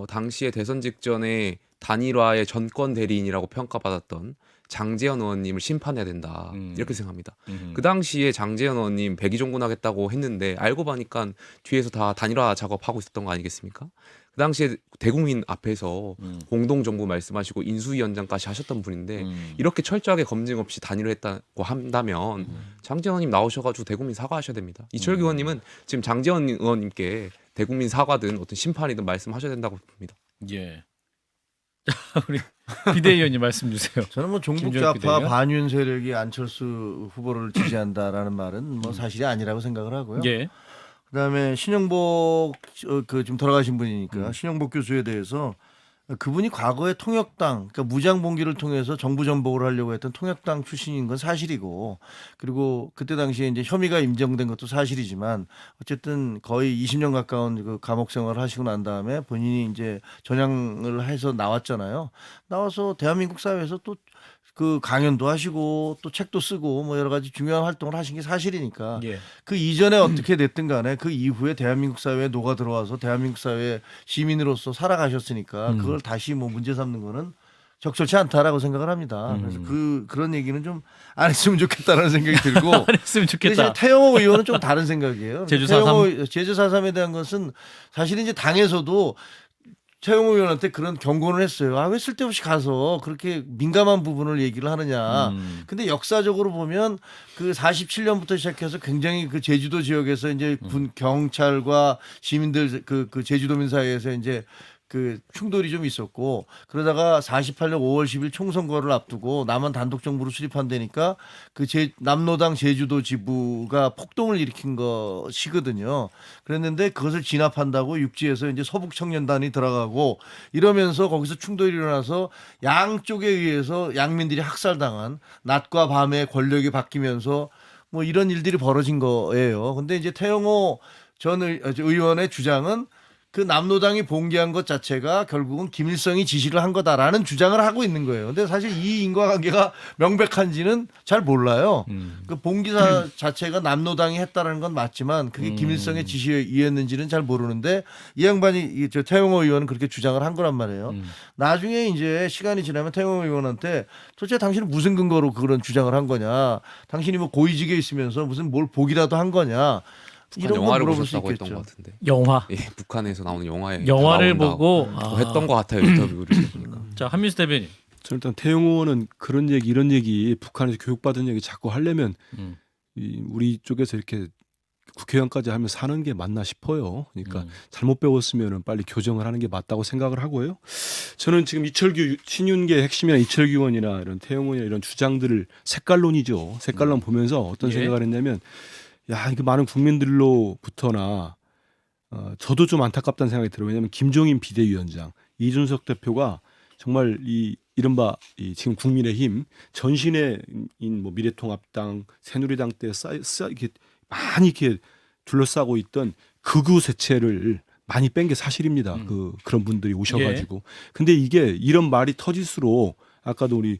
당시에 대선 직전에 단일화의 전권 대리인이라고 평가받았던 장제현 의원님을 심판해야 된다 이렇게 생각합니다. 그 당시에 장제현 의원님 백의종군 하겠다고 했는데 알고 보니까 뒤에서 다 단일화 작업하고 있었던 거 아니겠습니까? 그 당시에 대국민 앞에서 공동정부 말씀하시고 인수위원장까지 하셨던 분인데 이렇게 철저하게 검증 없이 단일화 했다고 한다면 장제현 의원님 나오셔가지고 대국민 사과하셔야 됩니다. 이철규 의원님은 지금 장제현 의원님께 대국민 사과든 어떤 심판이든 말씀하셔야 된다고 봅니다. 예. 우리 비대위원님 말씀 주세요. 저는 뭐 종북 김종혁 좌파 비대위원? 반윤 세력이 안철수 후보를 지지한다라는 말은 뭐 사실이 아니라고 생각을 하고요. 예. 그다음에 신영복 그 지금 돌아가신 분이니까 신영복 교수에 대해서 그분이 과거에 통역당, 그러니까 무장봉기를 통해서 정부 전복을 하려고 했던 통역당 출신인 건 사실이고, 그리고 그때 당시에 이제 혐의가 인정된 것도 사실이지만 어쨌든 거의 20년 가까운 그 감옥 생활을 하시고 난 다음에 본인이 이제 전향을 해서 나왔잖아요. 나와서 대한민국 사회에서 또 그 강연도 하시고 또 책도 쓰고 뭐 여러 가지 중요한 활동을 하신 게 사실이니까 예. 그 이전에 어떻게 됐든 간에 그 이후에 대한민국 사회에 녹아 들어와서 대한민국 사회 시민으로서 살아가셨으니까 그걸 다시 뭐 문제 삼는 거는 적절치 않다라고 생각을 합니다. 그래서 그런 얘기는 좀 안 했으면 좋겠다라는 생각이 들고 안 했으면 좋겠다. 대신 태영호 의원은 좀 다른 생각이에요. 제주 제주 4.3에 대한 것은 사실 이제 당에서도 최영호 의원한테 그런 경고를 했어요. 아, 왜 쓸데없이 가서 그렇게 민감한 부분을 얘기를 하느냐. 근데 역사적으로 보면 그 47년부터 시작해서 굉장히 그 제주도 지역에서 이제 경찰과 시민들 그 제주도민 사이에서 이제 그 충돌이 좀 있었고, 그러다가 48년 5월 10일 총선거를 앞두고 남한 단독 정부로 수립한다니까 그 남로당 제주도 지부가 폭동을 일으킨 것이거든요. 그랬는데 그것을 진압한다고 육지에서 이제 서북 청년단이 들어가고 이러면서 거기서 충돌이 일어나서 양쪽에 의해서 양민들이 학살당한, 낮과 밤의 권력이 바뀌면서 뭐 이런 일들이 벌어진 거예요. 근데 이제 태영호 전 의원의 주장은 그 남로당이 봉기한 것 자체가 결국은 김일성이 지시를 한 거다라는 주장을 하고 있는 거예요. 근데 사실 이 인과관계가 명백한지는 잘 몰라요. 그 봉기사 자체가 남로당이 했다라는 건 맞지만 그게 김일성의 지시에 의했는지는 잘 모르는데 이 양반이 저 태영호 의원은 그렇게 주장을 한 거란 말이에요. 나중에 이제 시간이 지나면 태영호 의원한테 도대체 당신은 무슨 근거로 그런 주장을 한 거냐? 당신이 뭐 고위직에 있으면서 무슨 뭘 보기라도 한 거냐? 북한 이런 거 영화를 물어볼 수 보셨다고 했던 있겠죠. 것 같은데. 영화. 예, 북한에서 나오는 영화에 영화를 다 나온다고 보고 했던 것 같아요. 인터뷰를 보니까. 자, 한민수 대변인. 저는 일단 태영호 의원은 그런 얘기 이런 얘기 북한에서 교육받은 얘기 자꾸 하려면 우리 쪽에서 이렇게 국회의원까지 하면 사는 게 맞나 싶어요. 그러니까 잘못 배웠으면 빨리 교정을 하는 게 맞다고 생각을 하고요. 저는 지금 이철규 신윤계 핵심이나 이철규 의원이나 이런 태영호 의원 이런 주장들을 색깔론이죠. 색깔론 보면서 어떤 예. 생각을 했냐면 야, 이게 많은 국민들로부터나 저도 좀 안타깝다는 생각이 들어요. 왜냐하면 김종인 비대위원장, 이준석 대표가 정말 이 이른바 이 지금 국민의힘 전신의 뭐 미래통합당, 새누리당 때 이렇게 많이 이렇게 둘러싸고 있던 극우 세체를 많이 뺀 게 사실입니다. 그런 분들이 오셔가지고. 예. 근데 이게 이런 말이 터질수록 아까도 우리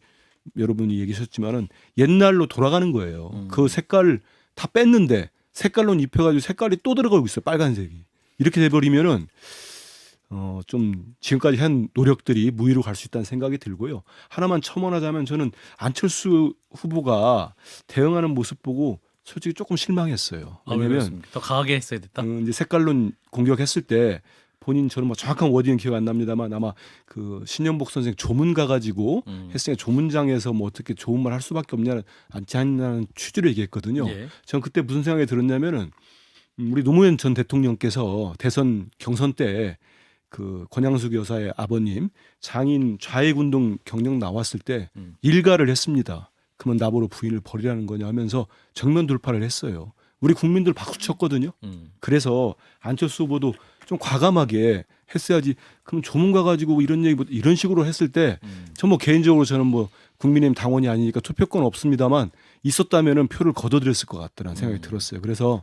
여러분이 얘기하셨지만은 옛날로 돌아가는 거예요. 그 색깔을 다 뺐는데 색깔론 입혀가지고 색깔이 또 들어가고 있어요. 빨간색이. 이렇게 돼버리면은 좀 지금까지 한 노력들이 무의로 갈 수 있다는 생각이 들고요. 하나만 첨언하자면 저는 안철수 후보가 대응하는 모습 보고 솔직히 조금 실망했어요. 왜냐하면 더 강하게 했어야 됐다. 이제 색깔론 공격했을 때 본인 저는 뭐 정확한 워딩은 기억 안 납니다만 아마 그 신영복 선생 조문 가가지고 했으니까 조문장에서 뭐 어떻게 좋은 말 할 수밖에 않지 않냐는 취지로 얘기했거든요. 예. 전 그때 무슨 생각이 들었냐면은 우리 노무현 전 대통령께서 대선 경선 때 그 권양숙 여사의 아버님 장인 좌익운동 경력 나왔을 때 일가를 했습니다. 그러면 나보러 부인을 버리라는 거냐 하면서 정면 돌파를 했어요. 우리 국민들 박수 쳤거든요. 그래서 안철수 후보도 좀 과감하게 했어야지. 그럼 조문가 가지고 이런 얘기 이런 식으로 했을 때 저 뭐 개인적으로 저는 뭐 국민의힘 당원이 아니니까 투표권 없습니다만 있었다면은 표를 걷어들였을 것 같다는 생각이 들었어요. 그래서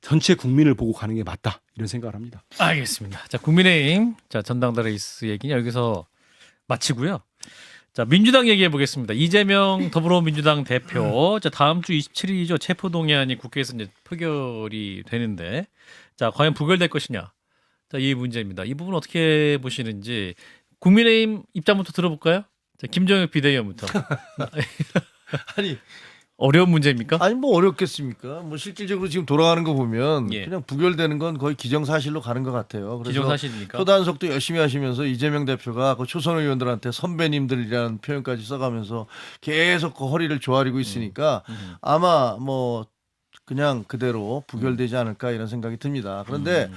전체 국민을 보고 가는 게 맞다 이런 생각을 합니다. 알겠습니다. 자, 국민의힘 자 전당대 레이스 얘기는 여기서 마치고요. 자, 민주당 얘기해 보겠습니다. 이재명 더불어민주당 대표 자 다음 주 27일이죠. 체포동의안이 국회에서 이제 표결이 되는데 자 과연 부결될 것이냐. 자, 이 문제입니다. 이 부분 어떻게 보시는지 국민의힘 입장부터 들어볼까요? 자, 김정혁 비대위원부터. 아니 어려운 문제입니까? 아니 뭐 어렵겠습니까? 뭐 실질적으로 지금 돌아가는 거 보면 예. 그냥 부결되는 건 거의 기정사실로 가는 것 같아요. 그래서 기정사실입니까? 표단속도 열심히 하시면서 이재명 대표가 그 초선 의원들한테 선배님들이라는 표현까지 써가면서 계속 그 허리를 조아리고 있으니까 아마 뭐 그냥 그대로 부결되지 않을까 이런 생각이 듭니다. 그런데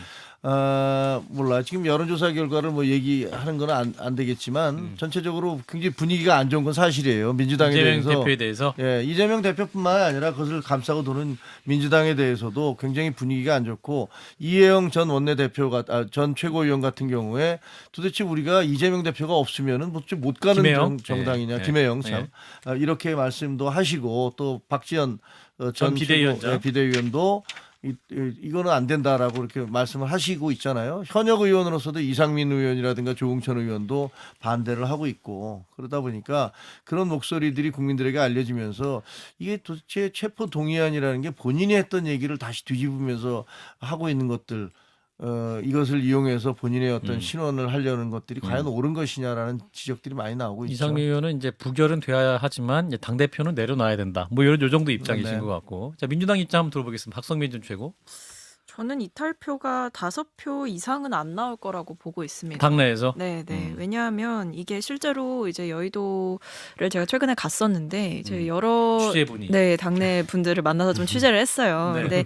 몰라 지금 여론조사 결과를 뭐 얘기하는 건 안 되겠지만 전체적으로 굉장히 분위기가 안 좋은 건 사실이에요. 민주당에 이재명 대해서 대표에 대해서 예, 이재명 대표뿐만 아니라 그것을 감싸고 도는 민주당에 대해서도 굉장히 분위기가 안 좋고 이혜영 전 원내대표가 전 최고위원 같은 경우에 도대체 우리가 이재명 대표가 없으면은 못 가는 김혜영? 정당이냐 예. 김혜영 예. 참 이렇게 말씀도 하시고 또 박지원 전 비대위원장. 비대위원도 이거는 안 된다라고 이렇게 말씀을 하시고 있잖아요. 현역 의원으로서도 이상민 의원이라든가 조응천 의원도 반대를 하고 있고 그러다 보니까 그런 목소리들이 국민들에게 알려지면서 이게 도대체 체포 동의안이라는 게 본인이 했던 얘기를 다시 뒤집으면서 하고 있는 것들 이것을 이용해서 본인의 어떤 신원을 하려는 것들이 과연 옳은 것이냐라는 지적들이 많이 나오고 있죠. 이상민 의원은 이제 부결은 돼야 하지만 당 대표는 내려놔야 된다. 뭐 이런 요 정도 입장이신 네. 것 같고. 자, 민주당 입장 한번 들어보겠습니다. 박성민 전 최고. 저는 이탈표가 5표 이상은 안 나올 거라고 보고 있습니다. 당내에서. 네. 왜냐하면 이게 실제로 이제 여의도를 제가 최근에 갔었는데 이제 여러 취재분이. 네, 당내 분들을 만나서 좀 취재를 했어요. 네. 근데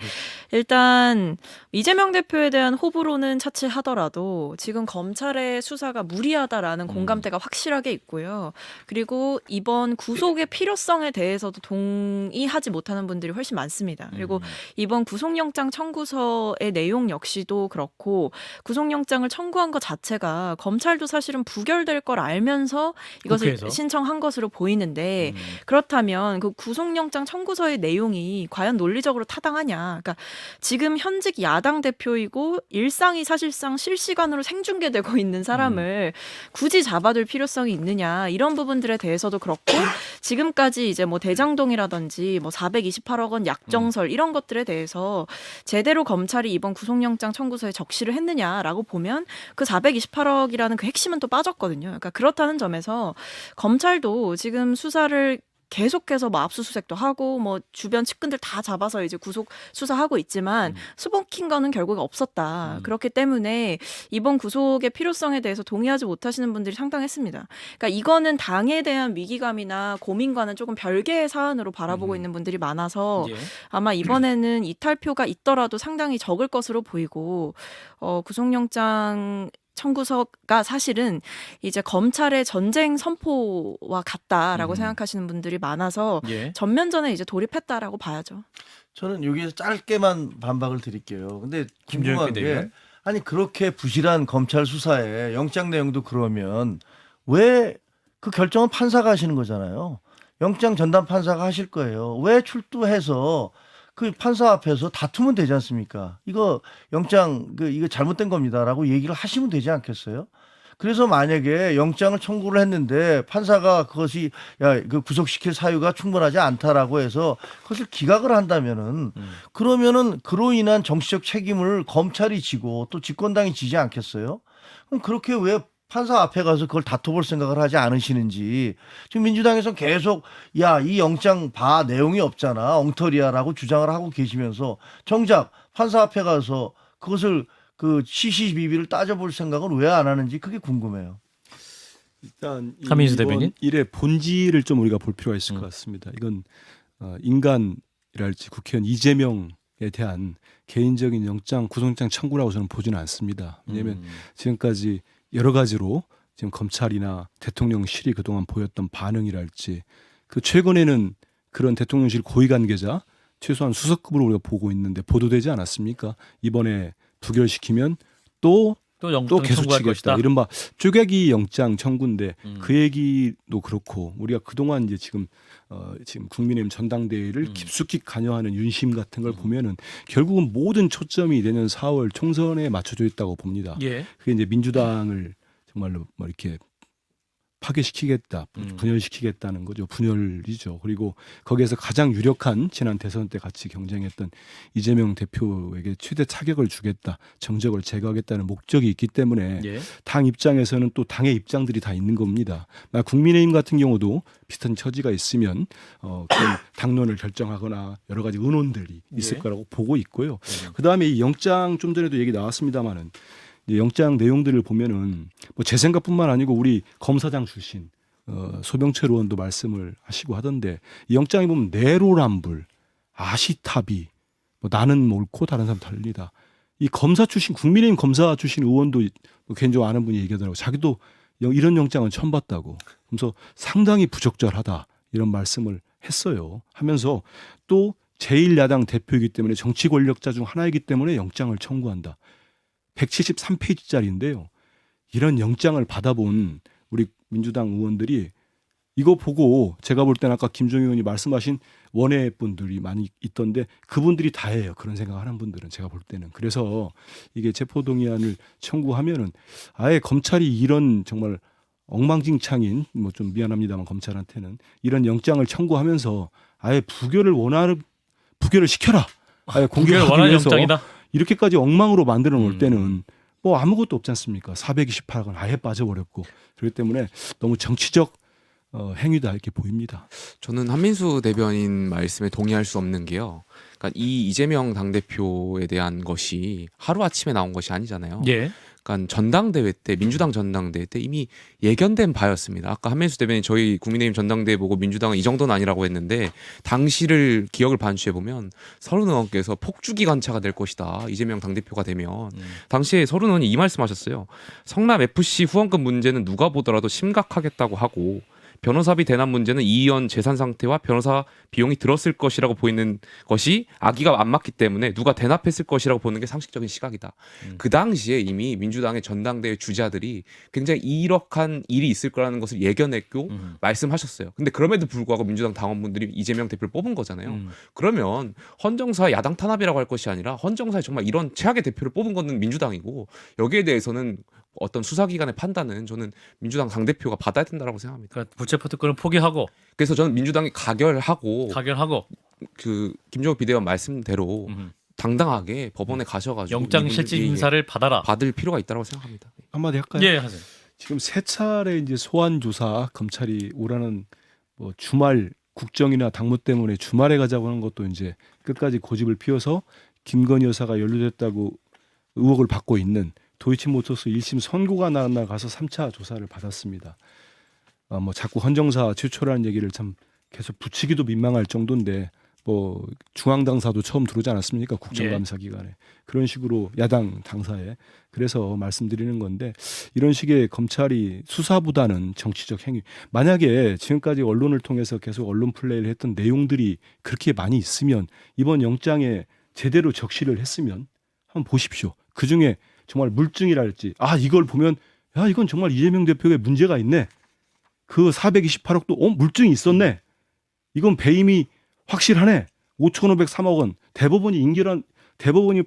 일단 이재명 대표에 대한 호불호는 차치하더라도 지금 검찰의 수사가 무리하다라는 공감대가 확실하게 있고요. 그리고 이번 구속의 필요성에 대해서도 동의하지 못하는 분들이 훨씬 많습니다. 그리고 이번 구속영장 청구서의 내용 역시도 그렇고 구속영장을 청구한 것 자체가 검찰도 사실은 부결될 걸 알면서 이것을 국회에서? 신청한 것으로 보이는데 그렇다면 그 구속영장 청구서의 내용이 과연 논리적으로 타당하냐. 그러니까 지금 현직 야당 대표이고 일상이 사실상 실시간으로 생중계되고 있는 사람을 굳이 잡아둘 필요성이 있느냐. 이런 부분들에 대해서도 그렇고 지금까지 이제 뭐 대장동이라든지 뭐 428억 원 약정설 이런 것들에 대해서 제대로 검찰이 이번 구속영장 청구서에 적시를 했느냐라고 보면 그 428억이라는 그 핵심은 또 빠졌거든요. 그러니까 그렇다는 점에서 검찰도 지금 수사를 계속해서 뭐 압수수색도 하고 뭐 주변 측근들 다 잡아서 이제 구속 수사하고 있지만 수복킨 거는 결국 없었다. 그렇기 때문에 이번 구속의 필요성에 대해서 동의하지 못하시는 분들이 상당했습니다. 그러니까 이거는 당에 대한 위기감이나 고민과는 조금 별개의 사안으로 바라보고 있는 분들이 많아서 예. 아마 이번에는 이탈표가 있더라도 상당히 적을 것으로 보이고 구속영장 청구서가 사실은 이제 검찰의 전쟁 선포와 같다라고 생각하시는 분들이 많아서 예. 전면전에 이제 돌입했다라고 봐야죠. 저는 여기서 짧게만 반박을 드릴게요. 근데 김정혁 궁금한 게 비대위원? 아니 그렇게 부실한 검찰 수사에 영장 내용도 그러면 왜 그 결정은 판사가 하시는 거잖아요. 영장 전담 판사가 하실 거예요. 왜 출두해서 그 판사 앞에서 다투면 되지 않습니까? 이거 영장 이거 잘못된 겁니다라고 얘기를 하시면 되지 않겠어요? 그래서 만약에 영장을 청구를 했는데 판사가 그것이 그 구속시킬 사유가 충분하지 않다라고 해서 그것을 기각을 한다면은 그러면은 그로 인한 정치적 책임을 검찰이 지고 또 집권당이 지지 않겠어요? 그럼 그렇게 왜 판사 앞에 가서 그걸 다퉈볼 생각을 하지 않으시는지 지금 민주당에서는 계속 이 영장 봐 내용이 없잖아 엉터리야라고 주장을 하고 계시면서 정작 판사 앞에 가서 그것을 그 시시비비를 따져볼 생각은 왜 안 하는지 그게 궁금해요. 일단 한민수 이번 대변인? 일의 본질을 좀 우리가 볼 필요가 있을 것 같습니다. 이건 인간이랄지 국회의원 이재명에 대한 개인적인 영장 구속영장 청구라고 저는 보지는 않습니다. 왜냐하면 지금까지 여러 가지로 지금 검찰이나 대통령실이 그동안 보였던 반응이랄지 그 최근에는 그런 대통령실 고위 관계자 최소한 수석급으로 우리가 보고 있는데 보도되지 않았습니까? 이번에 부결시키면 또 또 또 영장 계속 청구할 치겠다. 것이다. 이른바 쪼개기 영장 청구인데 음. 그 얘기도 그렇고 우리가 그동안 이제 지금 국민의힘 전당대회를 음. 깊숙이 관여하는 윤심 같은 걸 보면은 결국은 모든 초점이 내년 4월 총선에 맞춰져 있다고 봅니다. 예. 그게 이제 민주당을 정말로 뭐 이렇게 파괴시키겠다, 분열시키겠다는 거죠. 분열이죠. 그리고 거기에서 가장 유력한 지난 대선 때 같이 경쟁했던 이재명 대표에게 최대 타격을 주겠다, 정적을 제거하겠다는 목적이 있기 때문에 예. 당 입장에서는 또 당의 입장들이 다 있는 겁니다. 국민의힘 같은 경우도 비슷한 처지가 있으면 그런 당론을 결정하거나 여러 가지 의논들이 있을 예. 거라고 보고 있고요. 그다음에 이 영장 좀 전에도 얘기 나왔습니다마는 영장 내용들을 보면은 뭐 제 생각뿐만 아니고 우리 검사장 출신 소병철 의원도 말씀을 하시고 하던데 이 영장에 보면 내로남불, 아시타비, 뭐 나는 옳고 다른 사람 달리다. 이 검사 출신 국민의힘 검사 출신 의원도 뭐 개인적으로 아는 분이 얘기하더라고. 자기도 이런 영장은 처음 봤다고. 그래서 상당히 부적절하다 이런 말씀을 했어요. 하면서 또 제1야당 대표이기 때문에 정치 권력자 중 하나이기 때문에 영장을 청구한다. 173페이지짜리인데요. 이런 영장을 받아본 우리 민주당 의원들이 이거 보고 제가 볼 때는 아까 김종인 의원이 말씀하신 원외 분들이 많이 있던데 그분들이 다예요. 그런 생각하는 분들은 제가 볼 때는. 그래서 이게 체포동의안을 청구하면은 아예 검찰이 이런 정말 엉망진창인 뭐 좀 미안합니다만 검찰한테는 이런 영장을 청구하면서 아예 부결을 시켜라. 아예 공개를 공개하기 원하는 위해서 영장이다. 이렇게까지 엉망으로 만들어 놓을 때는 뭐 아무것도 없지 않습니까? 428억은 아예 빠져버렸고 그렇기 때문에 너무 정치적 행위다 이렇게 보입니다. 저는 한민수 대변인 말씀에 동의할 수 없는 게요. 그러니까 이 이재명 당대표에 대한 것이 하루아침에 나온 것이 아니잖아요. 예. 그러니까 전당대회 때 민주당 전당대회 때 이미 예견된 바였습니다. 아까 한민수 대변인 저희 국민의힘 전당대회 보고 민주당은 이 정도는 아니라고 했는데 당시를 기억을 반추해 보면 서른 의원께서 폭주기관차가 될 것이다. 이재명 당대표가 되면 당시에 서른 의원이 이 말씀하셨어요. 성남 FC 후원금 문제는 누가 보더라도 심각하겠다고 하고 변호사비 대납 문제는 이 의원 재산 상태와 변호사 비용이 들었을 것이라고 보이는 것이 악의가 안 맞기 때문에 누가 대납했을 것이라고 보는 게 상식적인 시각이다. 그 당시에 이미 민주당의 전당대회 주자들이 굉장히 이력한 일이 있을 거라는 것을 예견했고 말씀하셨어요. 근데 그럼에도 불구하고 민주당 당원분들이 이재명 대표를 뽑은 거잖아요. 그러면 헌정사 야당 탄압이라고 할 것이 아니라 헌정사에 정말 이런 최악의 대표를 뽑은 거는 민주당이고 여기에 대해서는 어떤 수사기관의 판단은 저는 민주당 당대표가 받아야 된다고 생각합니다. 그러니까 부채포 특권을 포기하고 그래서 저는 민주당이 가결하고 그 김종욱 비대위원 말씀대로 당당하게 법원에 가셔가지고 영장 실질 인사를 받아라. 받을 필요가 있다고 생각합니다. 한마디 할까요? 예, 하세요. 지금 세 차례 이제 소환 조사 검찰이 오라는 뭐 주말 국정이나 당무 때문에 주말에 가자고 하는 것도 이제 끝까지 고집을 피워서 김건희 여사가 연루됐다고 의혹을 받고 있는 도이치모터스 1심 선고가 나온 날 가서 3차 조사를 받았습니다. 뭐 자꾸 헌정사 최초라는 얘기를 참 계속 붙이기도 민망할 정도인데 뭐 중앙 당사도 처음 들어오지 않았습니까? 국정감사 기간에 그런 식으로 야당 당사에 그래서 말씀드리는 건데 이런 식의 검찰이 수사보다는 정치적 행위 만약에 지금까지 언론을 통해서 계속 언론 플레이를 했던 내용들이 그렇게 많이 있으면 이번 영장에 제대로 적시를 했으면 한번 보십시오. 그 중에 정말 물증이랄지 이걸 보면 이건 정말 이재명 대표에 문제가 있네. 그 428억도 물증이 있었네. 이건 배임이 확실하네. 5,503억 원 대법원이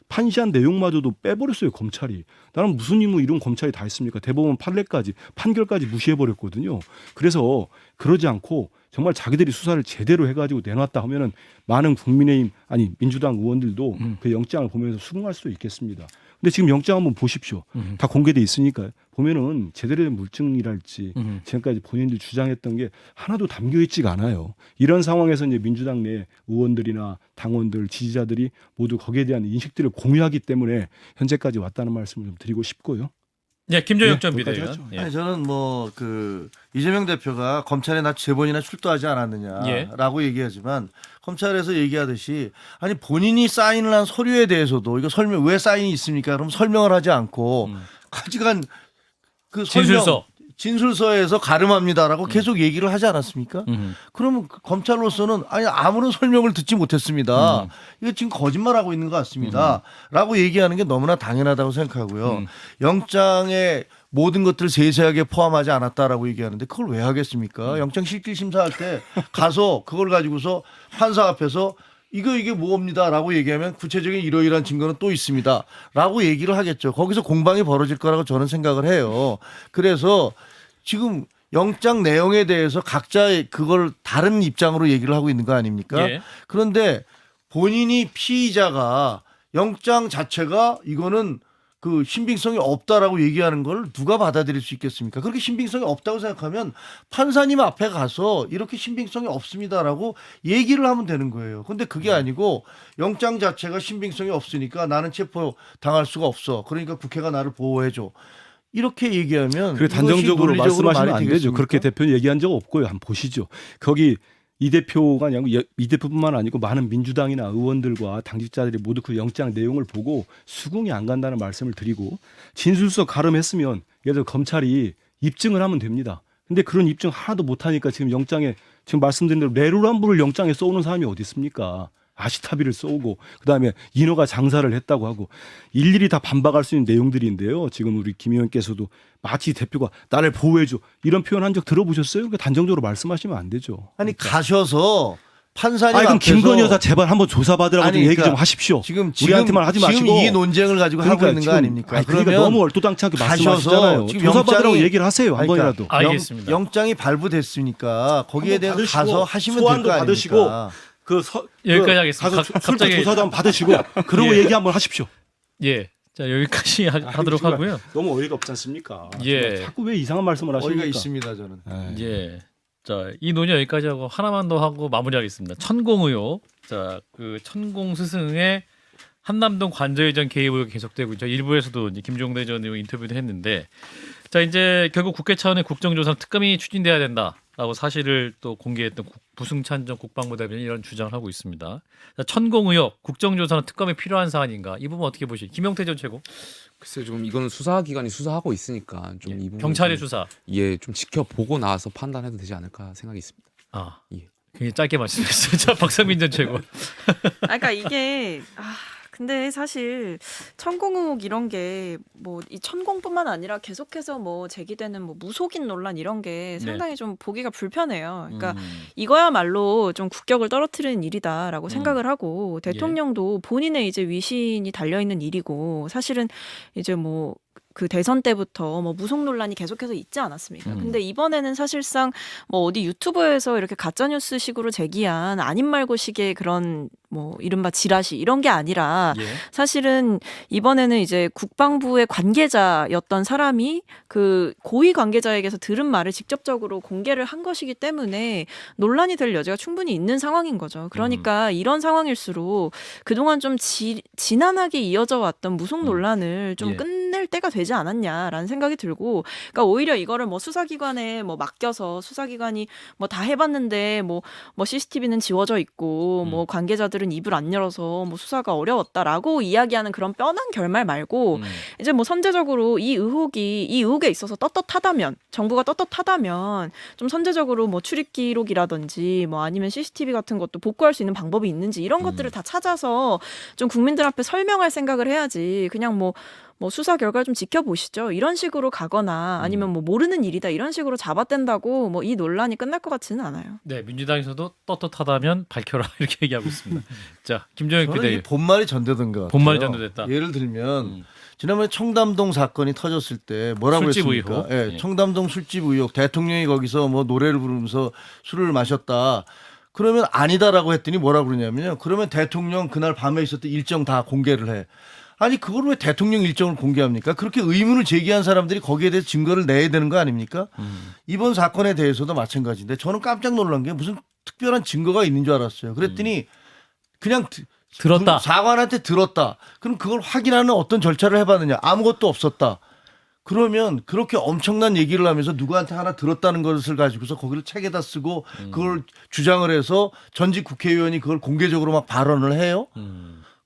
판시한 내용마저도 빼버렸어요. 검찰이. 나는 무슨 임무 이런 검찰이 다 있습니까? 대법원 판결까지 무시해버렸거든요. 그래서 그러지 않고 정말 자기들이 수사를 제대로 해가지고 내놨다 하면은 많은 국민의힘 민주당 의원들도 그 영장을 보면서 수긍할 수도 있겠습니다. 근데 지금 영장 한번 보십시오. 다 공개돼 있으니까요. 보면은 제대로 된 물증이랄지 지금까지 본인들 주장했던 게 하나도 담겨 있지가 않아요. 이런 상황에서 이제 민주당 내 의원들이나 당원들, 지지자들이 모두 거기에 대한 인식들을 공유하기 때문에 현재까지 왔다는 말씀을 좀 드리고 싶고요. 예, 김종혁 전 거기까지 비대위원. 하죠. 예. 아니, 저는 뭐 이재명 대표가 검찰에 나 3번이나 출두하지 않았느냐라고 얘기하지만 검찰에서 얘기하듯이 본인이 사인을 한 서류에 대해서도 이거 왜 사인이 있습니까? 그럼 설명을 하지 않고 가져간 그 진술서. 진술서에서 가름합니다라고 계속 얘기를 하지 않았습니까? 그러면 검찰로서는 아니 아무런 설명을 듣지 못했습니다. 이거 지금 거짓말하고 있는 것 같습니다.라고 얘기하는 게 너무나 당연하다고 생각하고요. 영장에 모든 것들을 세세하게 포함하지 않았다라고 얘기하는데 그걸 왜 하겠습니까? 영장 실질 심사할 때 가서 그걸 가지고서 판사 앞에서 이게 뭐입니다라고 얘기하면 구체적인 이러이러한 증거는 또 있습니다라고 얘기를 하겠죠. 거기서 공방이 벌어질 거라고 저는 생각을 해요. 그래서 지금 영장 내용에 대해서 각자 그걸 다른 입장으로 얘기를 하고 있는 거 아닙니까? 예. 그런데 본인이 피의자가 영장 자체가 이거는 그 신빙성이 없다라고 얘기하는 걸 누가 받아들일 수 있겠습니까? 그렇게 신빙성이 없다고 생각하면 판사님 앞에 가서 이렇게 신빙성이 없습니다라고 얘기를 하면 되는 거예요. 근데 그게 아니고 영장 자체가 신빙성이 없으니까 나는 체포 당할 수가 없어. 그러니까 국회가 나를 보호해줘. 이렇게 얘기하면 그래 이것이 단정적으로 논리적으로 말씀하시면 말이 안 되죠. 되겠습니까? 그렇게 대표는 얘기한 적 없고요. 한번 보시죠. 거기 이 대표가 아니고 이 대표뿐만 아니고 많은 민주당이나 의원들과 당직자들이 모두 그 영장 내용을 보고 수긍이 안 간다는 말씀을 드리고 진술서 가름했으면 예를 들어 검찰이 입증을 하면 됩니다. 근데 그런 입증 하나도 못하니까 지금 영장에 지금 말씀드린 대로 내로남불을 영장에 써오는 사람이 어디 있습니까? 아시타비를 쏘고 그다음에 인허가 장사를 했다고 하고 일일이 다 반박할 수 있는 내용들인데요. 지금 우리 김 의원께서도 마치 대표가 나를 보호해줘 이런 표현 한 적 들어보셨어요? 그러니까 단정적으로 말씀하시면 안 되죠. 아니 가셔서 판사님 아니 그럼 앞에서 김건희 여사 제발 한번 조사받으라고 아니, 좀 얘기 그러니까 좀 하십시오. 지금 우리한테만 하지 마시고 지금 이 논쟁을 가지고 하고 있는 거 지금, 아닙니까? 아니, 그러니까 너무 얼토당치 않게 가셔서 말씀하시잖아요. 지금 조사받으라고 영장이- 얘기를 하세요. 한 아니, 그러니까 번이라도. 알겠습니다. 영장이 발부됐으니까 거기에 한번 대해서 받으시고, 가서 하시면 될 소환도 거 받으시고, 아닙니까? 여기까지 하겠습니다. 가서 갑자기- 출석 조사도 한번 받으시고 그러고 예. 얘기 한번 하십시오. 예. 자, 여기까지 하도록 정말 하고요. 너무 어이가 없지 않습니까? 예. 정말 자꾸 왜 이상한 말씀을 하십니까? 어이가 있습니다 저는. 에이. 예. 자, 이 논의 여기까지 하고 하나만 더 하고 마무리하겠습니다. 천공 의혹. 자, 그 천공 스승의 한남동 관저회장 개입 의혹이 계속되고 있죠. 일부에서도 이제 김종대 전 의원 인터뷰도 했는데, 자 이제 결국 국회 차원의 국정조사 특검이 추진돼야 된다라고 사실을 또 공개했던 부승찬 전 국방부 대변인이 이런 주장을 하고 있습니다. 자, 천공 의혹, 국정조사는 특검이 필요한 사안인가? 이 부분 어떻게 보시죠? 김영태 전 최고. 글쎄요, 좀 이거는 수사기관이 수사하고 있으니까 좀 이 부분 경찰의 수사. 좀 지켜보고 나서 판단해도 되지 않을까 생각이 있습니다. 아, 예. 굉장히 짧게 말씀했어요. 자, 박상민 전 최고. 그러니까 이게 근데 사실 천공 의혹 이런 게 뭐 이 천공뿐만 아니라 계속해서 뭐 제기되는 뭐 무속인 논란 이런 게 상당히 좀 보기가 불편해요. 그러니까 이거야말로 좀 국격을 떨어뜨리는 일이다라고 생각을 하고 대통령도 본인의 이제 위신이 달려 있는 일이고 사실은 이제 뭐 그 대선 때부터 뭐 무속 논란이 계속해서 있지 않았습니까? 근데 이번에는 사실상 뭐 어디 유튜브에서 이렇게 가짜 뉴스식으로 제기한 아닌 말고식의 그런 뭐 이른바 지라시 이런 게 아니라 예. 사실은 이번에는 이제 국방부의 관계자였던 사람이 그 고위 관계자에게서 들은 말을 직접적으로 공개를 한 것이기 때문에 논란이 될 여지가 충분히 있는 상황인 거죠. 그러니까 이런 상황일수록 그동안 좀 지난하게 이어져 왔던 무속 논란을 좀 예. 끝낼 때가 되지 않았냐라는 생각이 들고, 그러니까 오히려 이거를 뭐 수사기관에 뭐 맡겨서 수사기관이 뭐 다 해봤는데 뭐 CCTV는 지워져 있고 뭐 관계자들은 입을 안 열어서 뭐 수사가 어려웠다라고 이야기하는 그런 뻔한 결말 말고 이제 뭐 선제적으로 이 의혹에 있어서 떳떳하다면, 정부가 떳떳하다면 좀 선제적으로 뭐 출입 기록이라든지 뭐 아니면 CCTV 같은 것도 복구할 수 있는 방법이 있는지 이런 것들을 다 찾아서 좀 국민들 앞에 설명할 생각을 해야지 그냥 뭐 수사 결과를 좀 지켜보시죠. 이런 식으로 가거나 아니면 뭐 모르는 일이다 이런 식으로 잡아댄다고 뭐 이 논란이 끝날 것 같지는 않아요. 네, 민주당에서도 떳떳하다면 밝혀라 이렇게 얘기하고 있습니다. 자, 김정혁 저는 비대위 이 본말이 전되던 것 같아요. 본말이 전도됐다. 예를 들면 지난번에 청담동 사건이 터졌을 때 뭐라고 술집 했습니까? 의혹. 예, 예. 청담동 술집 의혹. 대통령이 거기서 뭐 노래를 부르면서 술을 마셨다. 그러면 아니다라고 했더니 뭐라고 그러냐면요. 그러면 대통령 그날 밤에 있었던 일정 다 공개를 해. 아니 그걸 왜 대통령 일정을 공개합니까? 그렇게 의문을 제기한 사람들이 거기에 대해서 증거를 내야 되는 거 아닙니까? 이번 사건에 대해서도 마찬가지인데 저는 깜짝 놀란 게 무슨 특별한 증거가 있는 줄 알았어요. 그랬더니 그냥 들었다. 사관한테 들었다. 그럼 그걸 확인하는 어떤 절차를 해봤느냐? 아무것도 없었다. 그러면 그렇게 엄청난 얘기를 하면서 누구한테 하나 들었다는 것을 가지고서 거기를 책에다 쓰고 그걸 주장을 해서 전직 국회의원이 그걸 공개적으로 막 발언을 해요.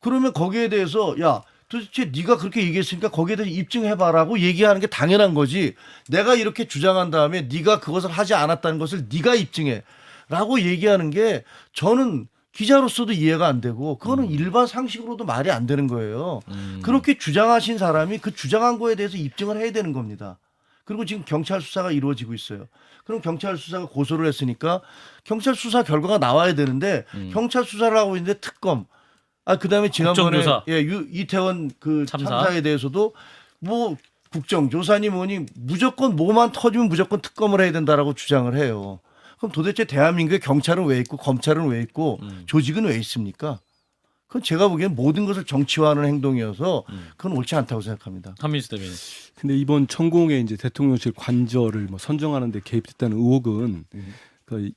그러면 거기에 대해서 야 도대체 네가 그렇게 얘기했으니까 거기에 대해서 입증해봐라고 얘기하는 게 당연한 거지. 내가 이렇게 주장한 다음에 네가 그것을 하지 않았다는 것을 네가 입증해라고 얘기하는 게 저는 기자로서도 이해가 안 되고 그거는 일반 상식으로도 말이 안 되는 거예요. 그렇게 주장하신 사람이 그 주장한 거에 대해서 입증을 해야 되는 겁니다. 그리고 지금 경찰 수사가 이루어지고 있어요. 그럼 경찰 수사가 고소를 했으니까 경찰 수사 결과가 나와야 되는데 경찰 수사를 하고 있는데 특검 그다음에 지난번에 국정조사. 이태원 그 참사. 참사에 대해서도 뭐 국정조사니 뭐니 무조건 뭐만 터지면 무조건 특검을 해야 된다라고 주장을 해요. 그럼 도대체 대한민국의 경찰은 왜 있고 검찰은 왜 있고 조직은 왜 있습니까? 그건 제가 보기엔 모든 것을 정치화하는 행동이어서 그건 옳지 않다고 생각합니다. 한민수 대변인. 근데 이번 천공에 이제 대통령실 관저를 뭐 선정하는 데 개입됐다는 의혹은 그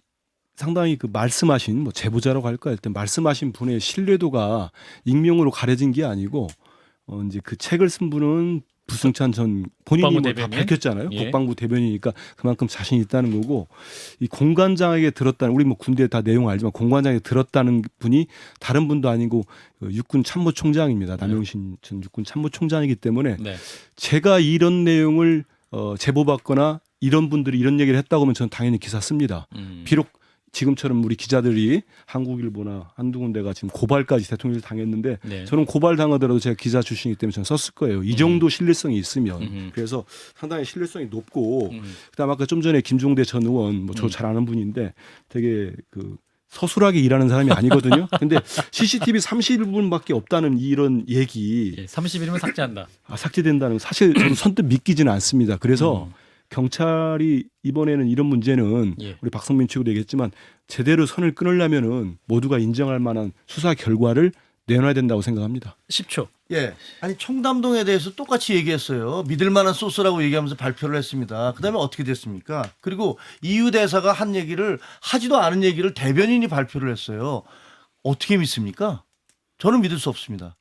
상당히 그 말씀하신 뭐 제보자라고 할까요? 일단 말씀하신 분의 신뢰도가 익명으로 가려진 게 아니고 이제 그 책을 쓴 분은 부승찬 전 본인이 국방부 뭐 다 대변인? 밝혔잖아요. 예. 국방부 대변이니까 그만큼 자신 있다는 거고 이 공관장에게 들었다는 우리 뭐 군대 다 내용 알지만 공관장에게 들었다는 분이 다른 분도 아니고 그 육군 참모총장입니다. 남영신 전 육군 참모총장이기 때문에 네. 제가 이런 내용을 제보받거나 이런 분들이 이런 얘기를 했다고 하면 저는 당연히 기사 씁니다. 비록 지금처럼 우리 기자들이 한국일보나 한두 군데가 지금 고발까지 대통령이 당했는데 네. 저는 고발 당하더라도 제가 기자 출신이기 때문에 저는 썼을 거예요. 이 정도 신뢰성이 있으면. 그래서 상당히 신뢰성이 높고 그다음 아까 좀 전에 김종대 전 의원 뭐 저 잘 아는 분인데 되게 그 서술하게 일하는 사람이 아니거든요. 근데 CCTV 31분밖에 없다는 이런 얘기 30일이면 삭제한다. 삭제된다는 거 사실 저는 선뜻 믿기지는 않습니다. 그래서 경찰이 이번에는 이런 문제는 예. 우리 박성민 최고도 얘기했지만 제대로 선을 끊으려면은 모두가 인정할 만한 수사 결과를 내놔야 된다고 생각합니다. 10초. 예. 아니 청담동에 대해서 똑같이 얘기했어요. 믿을 만한 소스라고 얘기하면서 발표를 했습니다. 그다음에 어떻게 됐습니까? 그리고 이유 대사가 한 얘기를 하지도 않은 얘기를 대변인이 발표를 했어요. 어떻게 믿습니까? 저는 믿을 수 없습니다.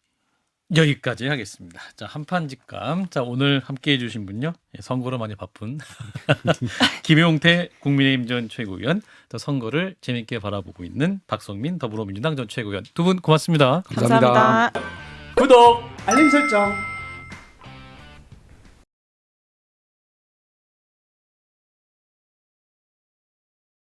여기까지 하겠습니다. 자, 한판 직감. 자, 오늘 함께 해주신 분요. 예, 선거로 많이 바쁜 김용태 국민의힘 전 최고위원, 또 선거를 재밌게 바라보고 있는 박성민 더불어민주당 전 최고위원 두 분 고맙습니다. 감사합니다. 구독. 알림 설정.